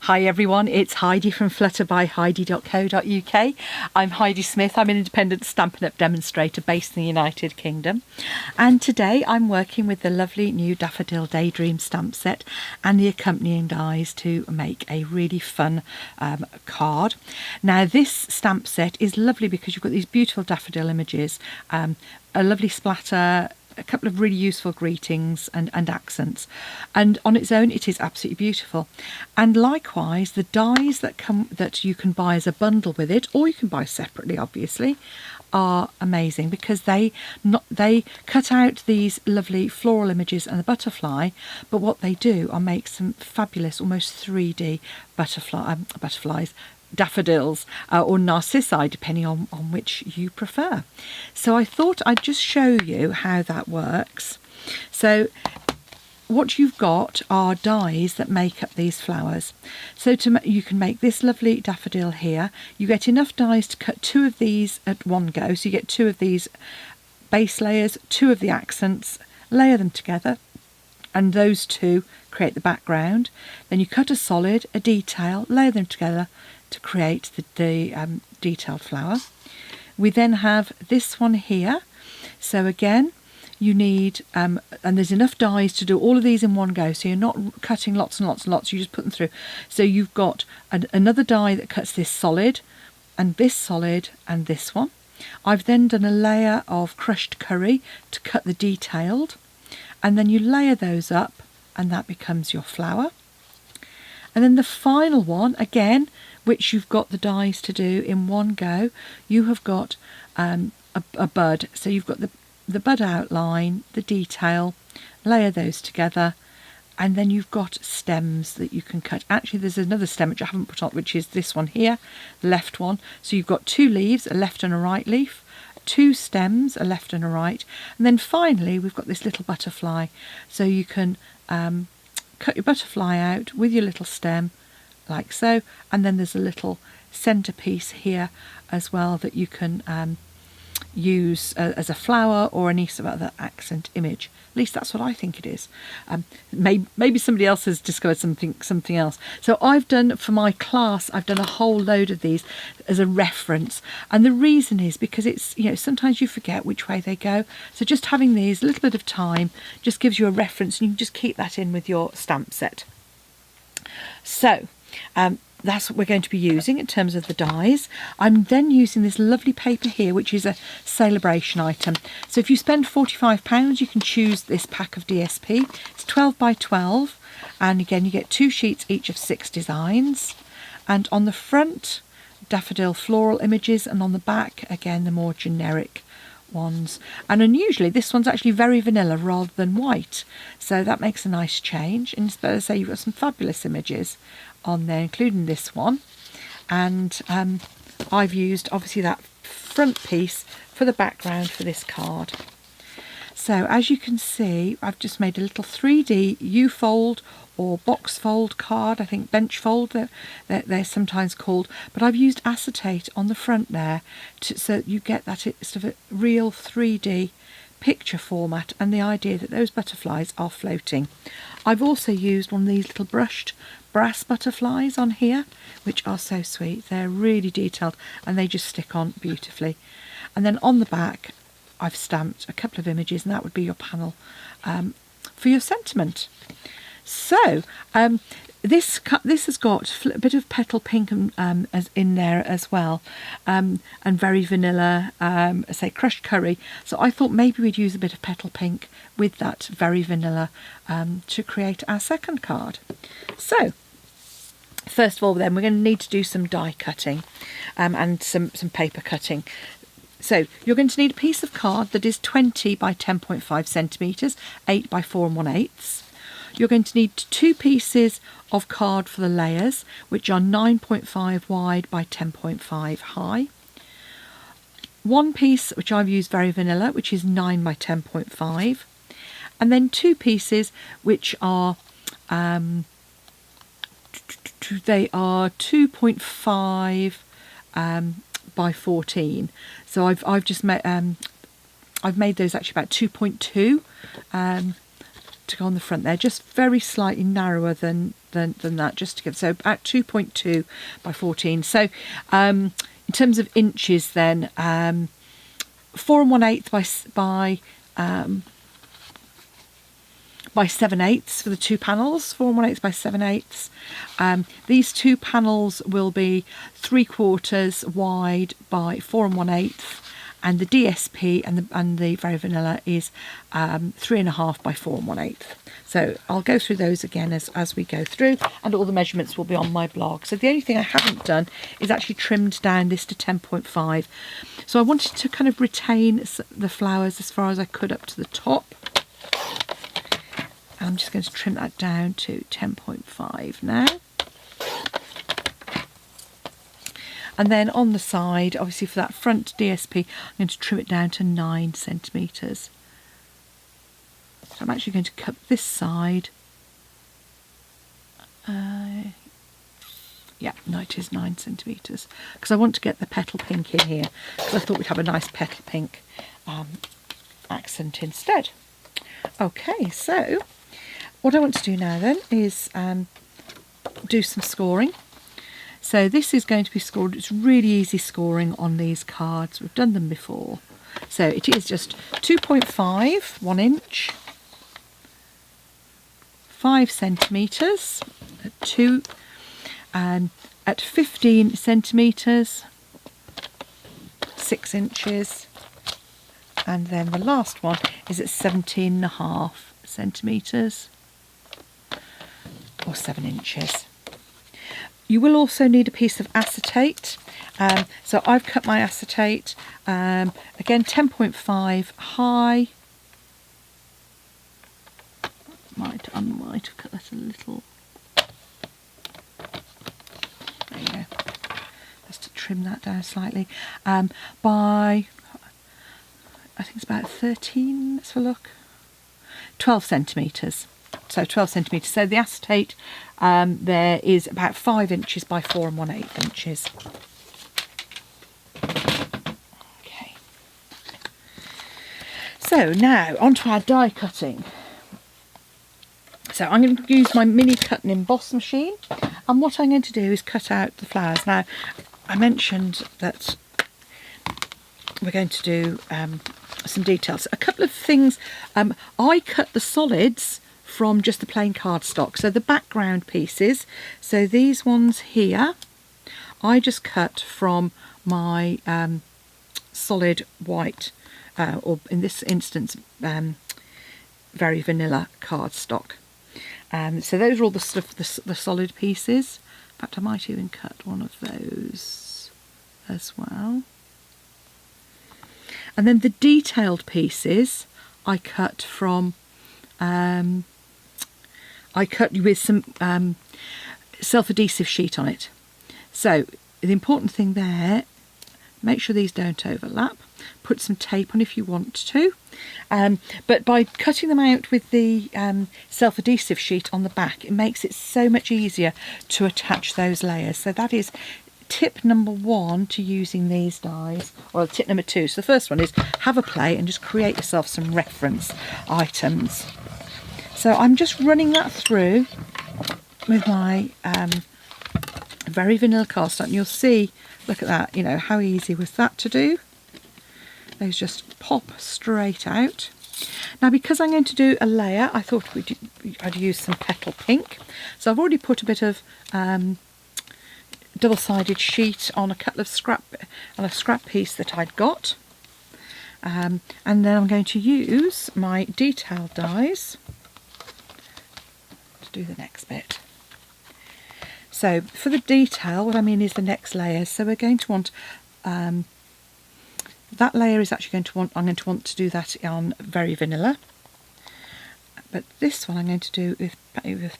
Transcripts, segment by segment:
Hi everyone, it's Heidi from flutterbyheidi.co.uk. I'm Heidi Smith. I'm an independent Stampin' Up demonstrator based in the United Kingdom, and today I'm working with the lovely new Daffodil Daydream stamp set and the accompanying dies to make a really fun card. Now this stamp set is lovely because you've got these beautiful daffodil images, a lovely splatter, a couple of really useful greetings and accents, and on its own it is absolutely beautiful. And likewise the dies that you can buy as a bundle with it, or you can buy separately obviously, are amazing because they cut out these lovely floral images and the butterfly, but what they do are make some fabulous almost 3D butterflies, daffodils or narcissi, depending on which you prefer. So I thought I'd just show you how that works. So what you've got are dies that make up these flowers. So you can make this lovely daffodil here. You get enough dies to cut 2 of these at one go, so you get 2 of these base layers, 2 of the accents, layer them together, and those 2 create the background. Then you cut a solid, a detail, layer them together to create the detailed flower. We then have this one here. So again, you need, and there's enough dies to do all of these in one go, so you're not cutting lots and lots and lots, you just put them through. So you've got another die that cuts this solid, and this one. I've then done a layer of crushed curry to cut the detailed, and then you layer those up, and that becomes your flower. And then the final one, again, which you've got the dies to do in one go, you have got a bud. So you've got the bud outline, the detail, layer those together, and then you've got stems that you can cut. Actually, there's another stem which I haven't put on, which is this one here, the left one. So you've got 2 leaves, a left and a right leaf, 2 stems, a left and a right, and then finally we've got this little butterfly. So you can cut your butterfly out with your little stem like so, and then there's a little centerpiece here as well that you can use as a flower or any sort of other accent image. At least that's what I think it is. Maybe somebody else has discovered something else. So I've done, for my class, I've done a whole load of these as a reference, and the reason is because it's, sometimes you forget which way they go, so just having these a little bit of time just gives you a reference, and you can just keep that in with your stamp set. So that's what we're going to be using in terms of the dies. I'm then using this lovely paper here, which is a celebration item. So if you spend £45, you can choose this pack of DSP. It's 12 by 12, and again you get 2 sheets each of 6 designs. And on the front, daffodil floral images, and on the back, again, the more generic ones. And unusually, this one's actually very vanilla rather than white, so that makes a nice change. And as I say, you've got some fabulous images on there, including this one, and I've used obviously that front piece for the background for this card. So as you can see, I've just made a little 3D U-fold or box fold card, I think bench fold they're sometimes called, but I've used acetate on the front there so you get that sort of a real 3D picture format, and the idea that those butterflies are floating. I've also used one of these little brushed brass butterflies on here, which are so sweet. They're really detailed and they just stick on beautifully. And then on the back I've stamped a couple of images, and that would be your panel for your sentiment. So this has got a bit of petal pink as in there as well, and very vanilla, say crushed curry. So I thought maybe we'd use a bit of petal pink with that very vanilla to create our second card. So first of all, then we're going to need to do some die cutting and some paper cutting. So you're going to need a piece of card that is 20 by 10.5 centimetres, 8 by 4 1/8. You're going to need 2 pieces of card for the layers, which are 9.5 wide by 10.5 high. 1 piece, which I've used very vanilla, which is 9 by 10.5. And then 2 pieces, which are, they are 2.5 by 14. So I've just made those actually about 2.2 to go on the front there, just very slightly narrower than than that, just to get, so about 2.2 by 14. So in terms of inches then, 4 1/8 by 7/8 for the two panels, 4 1/8 by 7/8. These two panels will be 3/4 wide by 4 1/8, and the DSP and the Very Vanilla is 3.5 by 4 1/8. So I'll go through those again as we go through, and all the measurements will be on my blog. So the only thing I haven't done is actually trimmed down this to 10.5. So I wanted to kind of retain the flowers as far as I could up to the top. I'm just going to trim that down to 10.5 now. And then on the side, obviously for that front DSP, I'm going to trim it down to 9 centimetres. So I'm actually going to cut this side. Yeah, no, it is 9 centimetres, because I want to get the petal pink in here, because I thought we'd have a nice petal pink accent instead. Okay, so what I want to do now then is do some scoring. So this is going to be scored. It's really easy scoring on these cards. We've done them before. So it is just 2.5, 1 inch, 5 centimetres, at 2, and at 15 centimetres, 6 inches, and then the last one is at 17.5 centimetres, or 7 inches. You will also need a piece of acetate. So I've cut my acetate, again 10.5 high. I might have cut that a little. There you go. Just to trim that down slightly. By, I think it's about 13, let's have a look, 12 centimetres. So 12 centimetres. So the acetate there is about 5 inches by 4 1/8 inches. Okay. So now onto our die cutting. So I'm going to use my mini cut and emboss machine, and what I'm going to do is cut out the flowers. Now I mentioned that we're going to do some details. A couple of things. I cut the solids from just the plain cardstock, so the background pieces, so these ones here, I just cut from my solid white, or in this instance Very Vanilla cardstock. So those are all the stuff, the solid pieces. In fact, I might even cut one of those as well. And then the detailed pieces I cut from I cut with some self-adhesive sheet on it. So the important thing there, make sure these don't overlap. Put some tape on if you want to. But by cutting them out with the self-adhesive sheet on the back, it makes it so much easier to attach those layers. So that is tip number 1 to using these dies, or tip number 2. So the first one is have a play and just create yourself some reference items. So I'm just running that through with my Very Vanilla cardstock, and you'll see, look at that, you know, how easy was that to do. Those just pop straight out. Now because I'm going to do a layer, I thought I'd use some petal pink. So I've already put a bit of double-sided sheet on a couple of scrap piece that I'd got. And then I'm going to use my detail dies to do the next bit. So for the detail, what I mean is the next layer. So we're going to want that layer is actually going to want, I'm going to want to do that on Very Vanilla. But this one I'm going to do with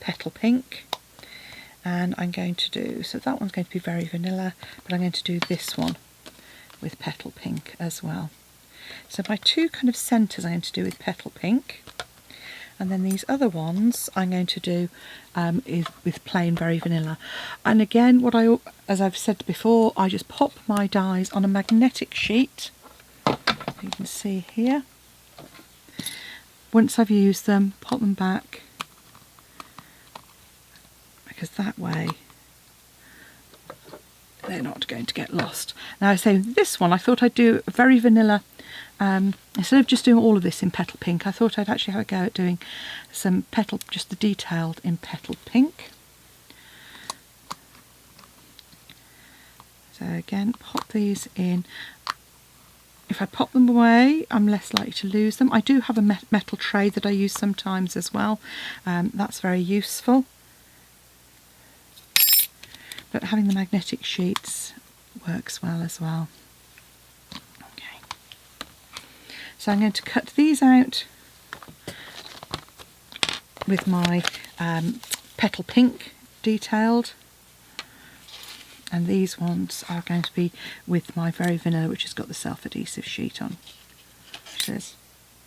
petal pink. And I'm going to do, so that one's going to be Very Vanilla, but I'm going to do this one with petal pink as well. So my two kind of centres I'm going to do with petal pink, and then these other ones I'm going to do is with plain Very Vanilla. And again, as I've said before, I just pop my dies on a magnetic sheet. You can see here. Once I've used them, pop them back. because that way they're not going to get lost. Now, so this one I thought I'd do very vanilla. Instead of just doing all of this in petal pink, I thought I'd actually have a go at doing some petal, just the detailed in petal pink. So again, pop these in. If I pop them away, I'm less likely to lose them. I do have a metal tray that I use sometimes as well. That's very useful. But having the magnetic sheets works well as well. Okay. So I'm going to cut these out with my petal pink detailed. And these ones are going to be with my very vanilla, which has got the self-adhesive sheet on. It says,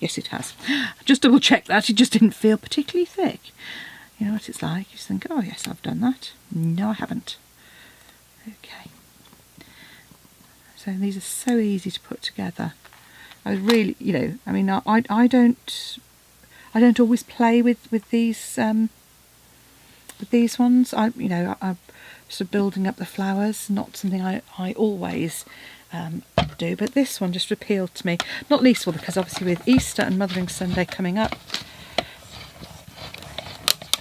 yes it has. I just double checked that, it just didn't feel particularly thick. You know what it's like, you just think, oh yes, I've done that. No, I haven't. Okay. So these are so easy to put together. I really, you know, I mean, I don't always play with these ones. I'm sort of building up the flowers, not something I always do, but this one just appealed to me, not least because obviously with Easter and Mothering Sunday coming up,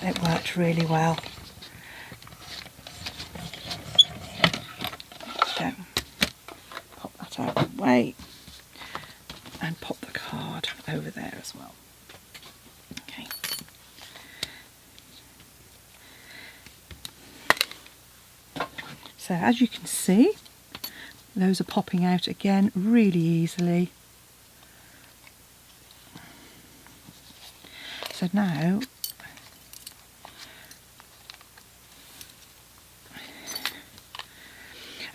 it worked really well. So pop that out of the way and pop the card over there as well. Okay. So as you can see, those are popping out again really easily. So now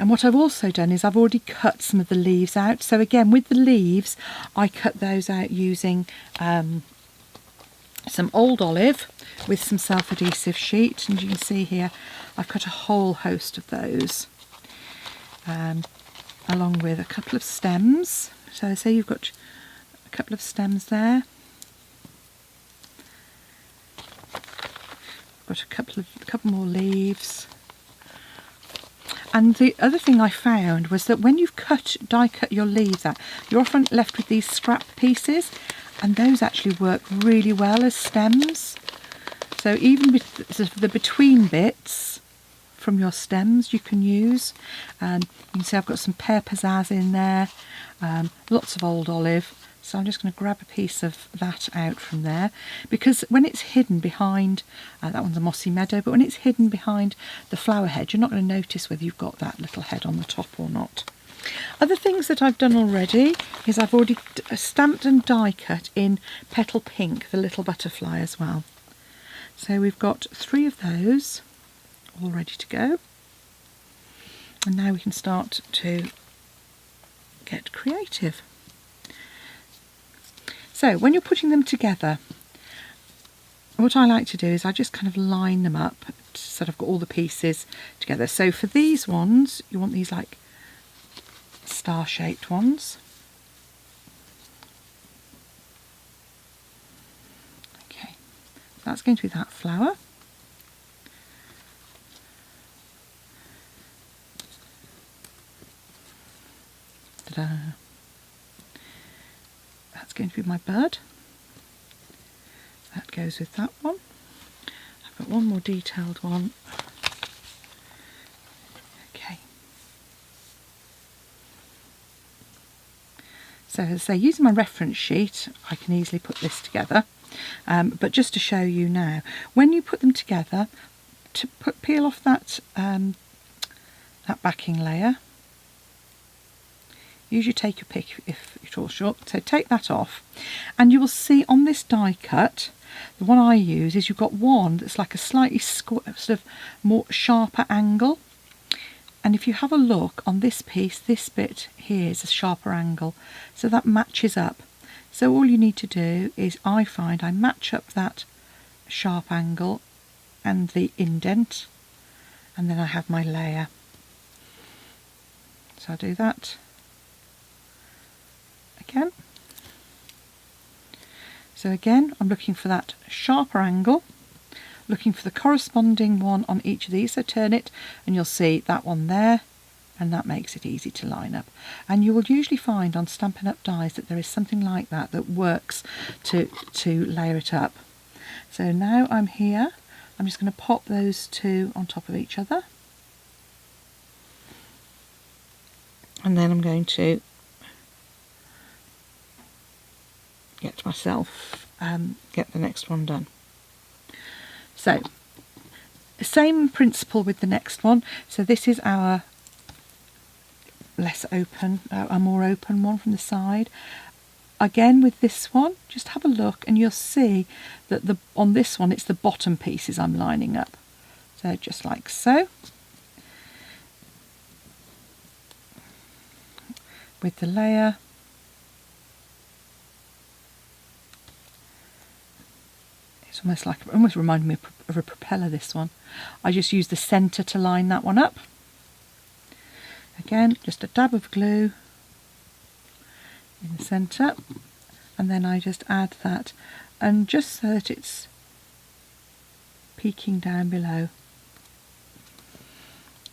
and what I've also done is I've already cut some of the leaves out. So again, with the leaves, I cut those out using some old olive with some self-adhesive sheet, and you can see here I've cut a whole host of those, along with a couple of stems. So say you've got a couple of stems there. Got a couple more leaves. And the other thing I found was that when you've die cut your leaves out, you're often left with these scrap pieces, and those actually work really well as stems. So even with the between bits from your stems you can use. You can see I've got some pear pizzazz in there, lots of old olive. So I'm just going to grab a piece of that out from there, because when it's hidden behind, that one's a mossy meadow, but when it's hidden behind the flower head, you're not going to notice whether you've got that little head on the top or not. Other things that I've done already is I've already stamped and die cut in petal pink, the little butterfly as well. So we've got 3 of those all ready to go. And now we can start to get creative. So when you're putting them together, what I like to do is I just kind of line them up so that I've got all the pieces together. So for these ones, you want these like star-shaped ones. Okay, that's going to be that flower. Ta-da! That's going to be my bird. That goes with that one. I've got one more detailed one. Okay. So as I say, using my reference sheet, I can easily put this together. But just to show you now, when you put them together, peel off that that backing layer. Usually take your pick if you're all short. So take that off, and you will see on this die cut, the one I use is you've got one that's like a slightly sort of more sharper angle. And if you have a look on this piece, this bit here is a sharper angle, so that matches up. So all you need to do is, I find I match up that sharp angle and the indent, and then I have my layer. So I'll do that again. So again, I'm looking for that sharper angle, looking for the corresponding one on each of these. So turn it and you'll see that one there, and that makes it easy to line up. And you will usually find on Stampin' Up dies that there is something like that that works to layer it up. So now I'm here, I'm just going to pop those two on top of each other. And then I'm going to get the next one done. So, same principle with the next one. So this is our less open, a more open one from the side. Again with this one, just have a look and you'll see that on this one it's the bottom pieces I'm lining up. So just like so. With the layer. It's almost reminded me of a propeller, this one. I just use the centre to line that one up. Again, just a dab of glue in the centre, and then I just add that, and just so that it's peeking down below.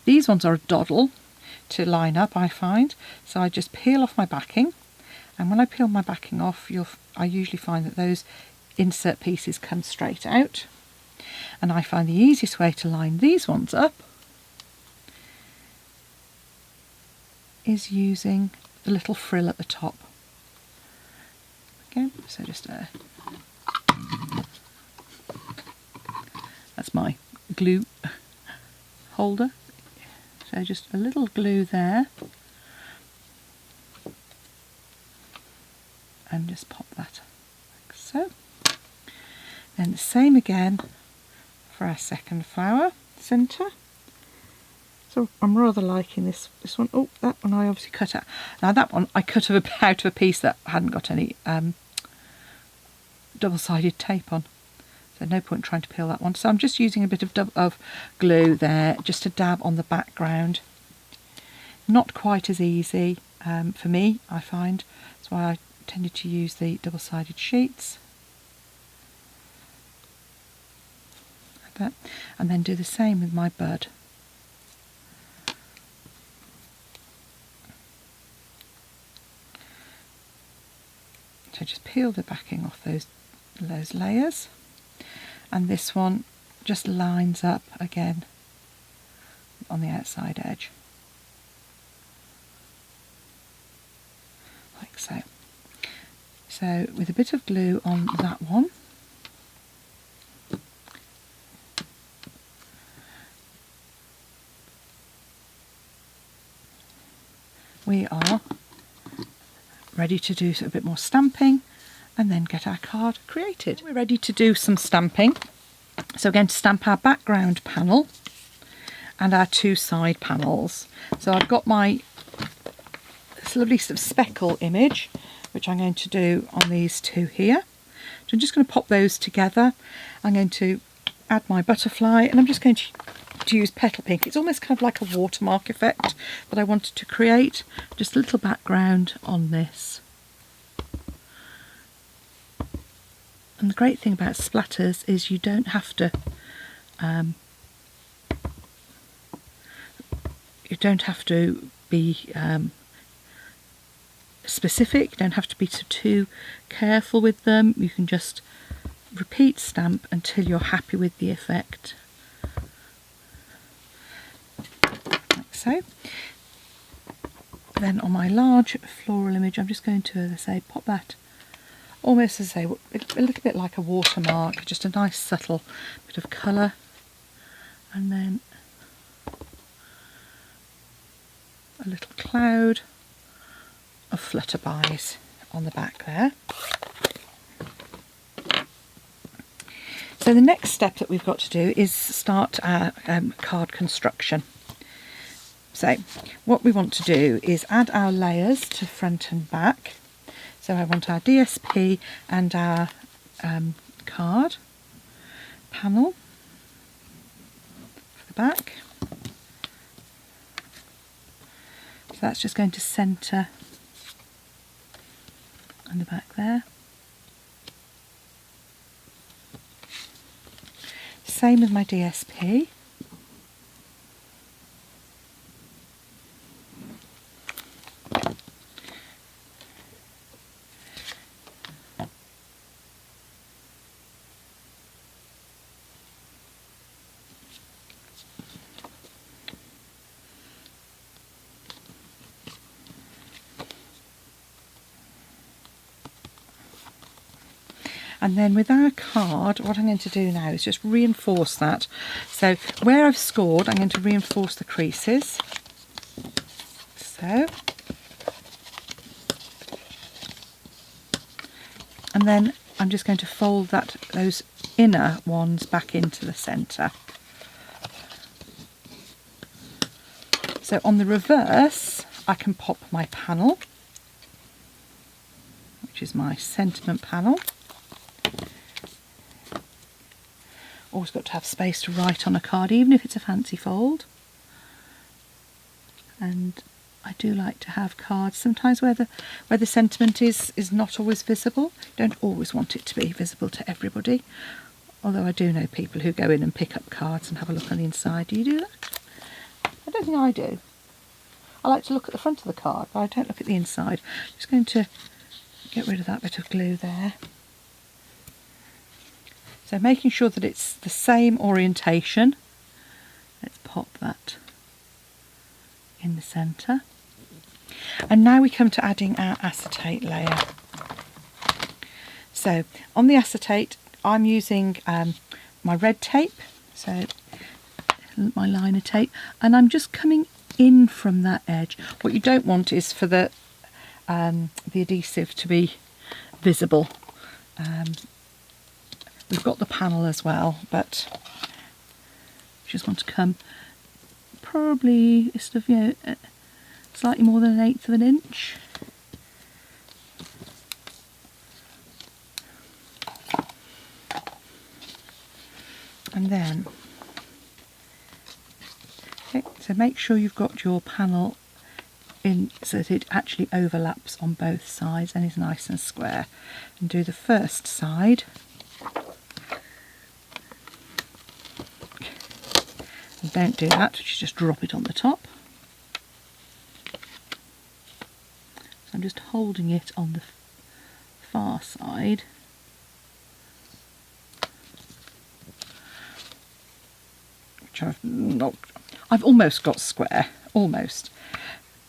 These ones are a doddle to line up, I find, so I just peel off my backing, and when I peel my backing off, I usually find that those insert pieces come straight out, and I find the easiest way to line these ones up is using the little frill at the top. Okay, so just that's my glue holder. So just a little glue there, and just pop that like so. And the same again for our second flower centre. So I'm rather liking this one. Oh, that one I obviously cut out. Now that one I cut out of a piece that hadn't got any double-sided tape on. So no point trying to peel that one. So I'm just using a bit of glue there, just to dab on the background. Not quite as easy for me, I find. That's why I tended to use the double-sided sheets. Like that. And then do the same with my bud. So just peel the backing off those layers, and this one just lines up again on the outside edge, like so. So with a bit of glue on that one, we are ready to do a bit more stamping and then get our card created. We're ready to do some stamping. So we're going to stamp our background panel and our two side panels. So I've got this lovely sort of speckle image, which I'm going to do on these two here. So I'm just going to pop those together. I'm going to add my butterfly, and I'm just going to use petal pink. It's almost kind of like a watermark effect that I wanted to create. Just a little background on this. And the great thing about splatters is you don't have to be specific, you don't have to be too careful with them. You can just repeat stamp until you're happy with the effect. Like so. Then on my large floral image, I'm just going to, as I say, pop that almost, as I say, a little bit like a watermark, just a nice subtle bit of colour, and then a little cloud of flutterbys on the back there. So the next step that we've got to do is start our card construction. So what we want to do is add our layers to front and back. So I want our DSP and our card panel for the back. So that's just going to centre on the back there. same with my DSP. And then with our card, what I'm going to do now is just reinforce that. So where I've scored, I'm going to reinforce the creases. So. And then I'm just going to fold those inner ones back into the centre. So on the reverse, I can pop my panel, which is my sentiment panel. Always got to have space to write on a card, even if it's a fancy fold. And I do like to have cards sometimes where the sentiment is not always visible. You don't always want it to be visible to everybody. Although I do know people who go in and pick up cards and have a look on the inside. Do you do that? I don't think I do. I like to look at the front of the card, but I don't look at the inside. Just going to get rid of that bit of glue there. So making sure that it's the same orientation. Let's pop that in the centre. And now we come to adding our acetate layer. So on the acetate, I'm using my red tape, so my liner tape, and I'm just coming in from that edge. What you don't want is for the adhesive to be visible. We've got the panel as well, but you just want to come probably sort of, slightly more than 1/8 of an inch. And then, okay, so make sure you've got your panel in so that it actually overlaps on both sides and is nice and square. And do the first side. And don't do that, just drop it on the top. So I'm just holding it on the far side. Which I've almost got square, almost.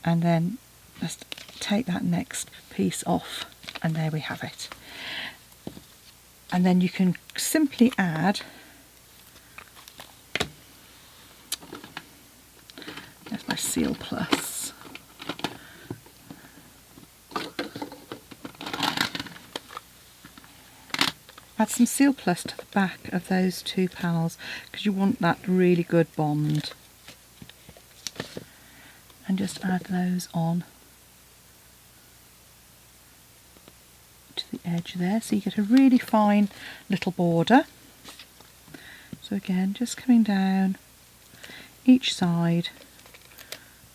And then just take that next piece off, and there we have it. And then you can simply add, there's my Seal Plus. Add some Seal Plus to the back of those two panels because you want that really good bond. And just add those on to the edge there, so you get a really fine little border. So again, just coming down each side,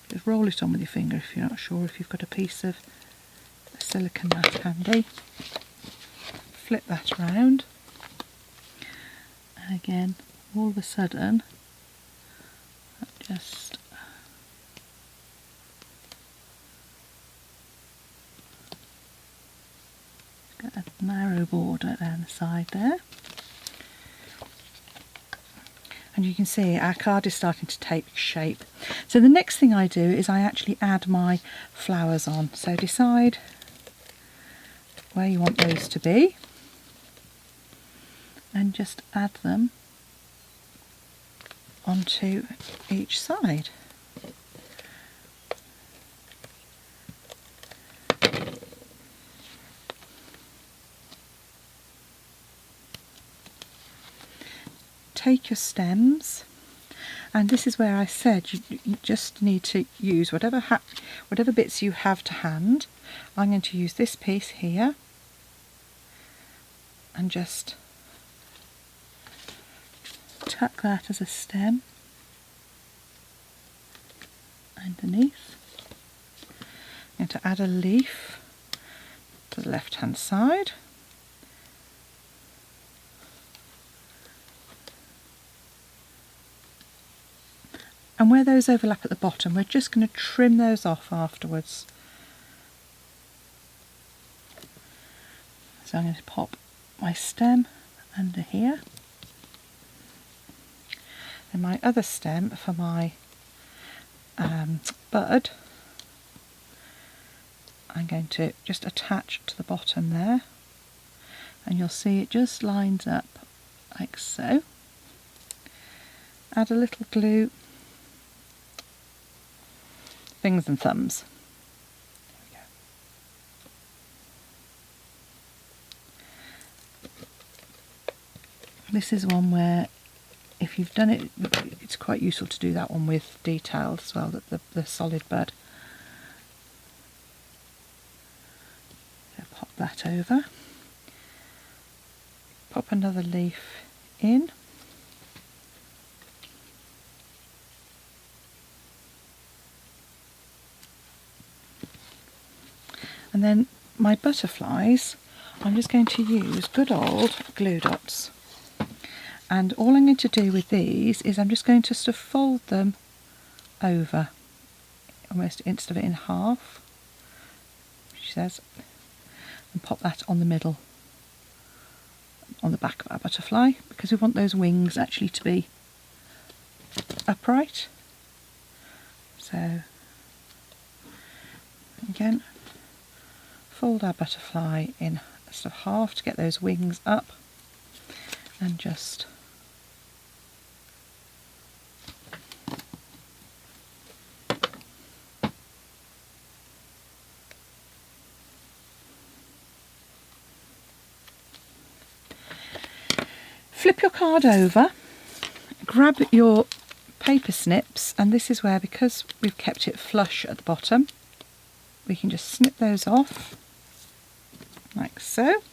just roll it on with your finger if you're not sure, if you've got a piece of silicone mat handy. Flip that around, and again, all of a sudden, just get a narrow border down the side there. And you can see our card is starting to take shape. So the next thing I do is I actually add my flowers on. So decide where you want those to be and just add them onto each side. Take your stems, and this is where I said you just need to use whatever bits you have to hand. I'm going to use this piece here and just tuck that as a stem underneath. I'm going to add a leaf to the left hand side. and where those overlap at the bottom, we're just going to trim those off afterwards. So I'm going to pop my stem under here, and my other stem for my bud I'm going to just attach to the bottom there, and you'll see it just lines up like so. Add a little glue, fingers and thumbs. There we go. This is one where if you've done it, it's quite useful to do that one with detail as well, the solid bud. So pop that over, pop another leaf in, and then my butterflies, I'm just going to use good old glue dots. And all I'm going to do with these is I'm just going to sort of fold them over, almost instead of it in half, she says, and pop that on the middle, on the back of our butterfly, because we want those wings actually to be upright. So again, fold our butterfly in sort of half to get those wings up, and just flip your card over, grab your paper snips, and this is where, because we've kept it flush at the bottom, we can just snip those off like so.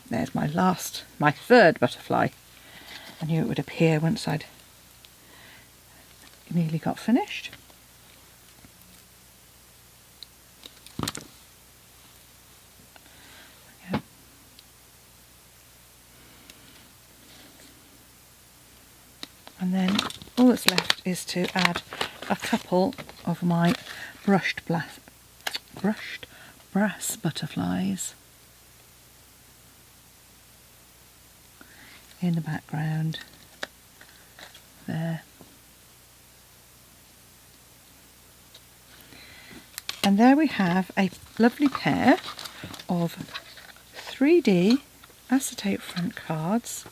There's my third butterfly. I knew it would appear once I'd nearly got finished. Okay. And then all that's left is to add a couple of my brushed brass butterflies in the background there. And there we have a lovely pair of 3D acetate front cards,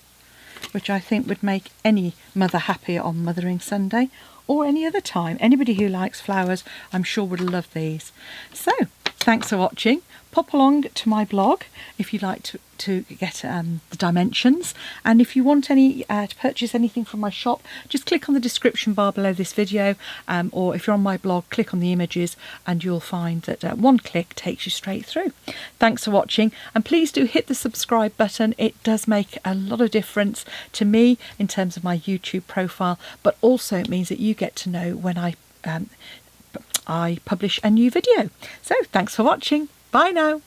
which I think would make any mother happier on Mothering Sunday or any other time. Anybody who likes flowers, I'm sure would love these. So, thanks for watching. Pop along to my blog if you'd like to get the dimensions, and if you want any to purchase anything from my shop, just click on the description bar below this video, or if you're on my blog, click on the images, and you'll find that one click takes you straight through. Thanks for watching, and please do hit the subscribe button. It does make a lot of difference to me in terms of my YouTube profile, but also it means that you get to know when I publish a new video. So thanks for watching. Bye now.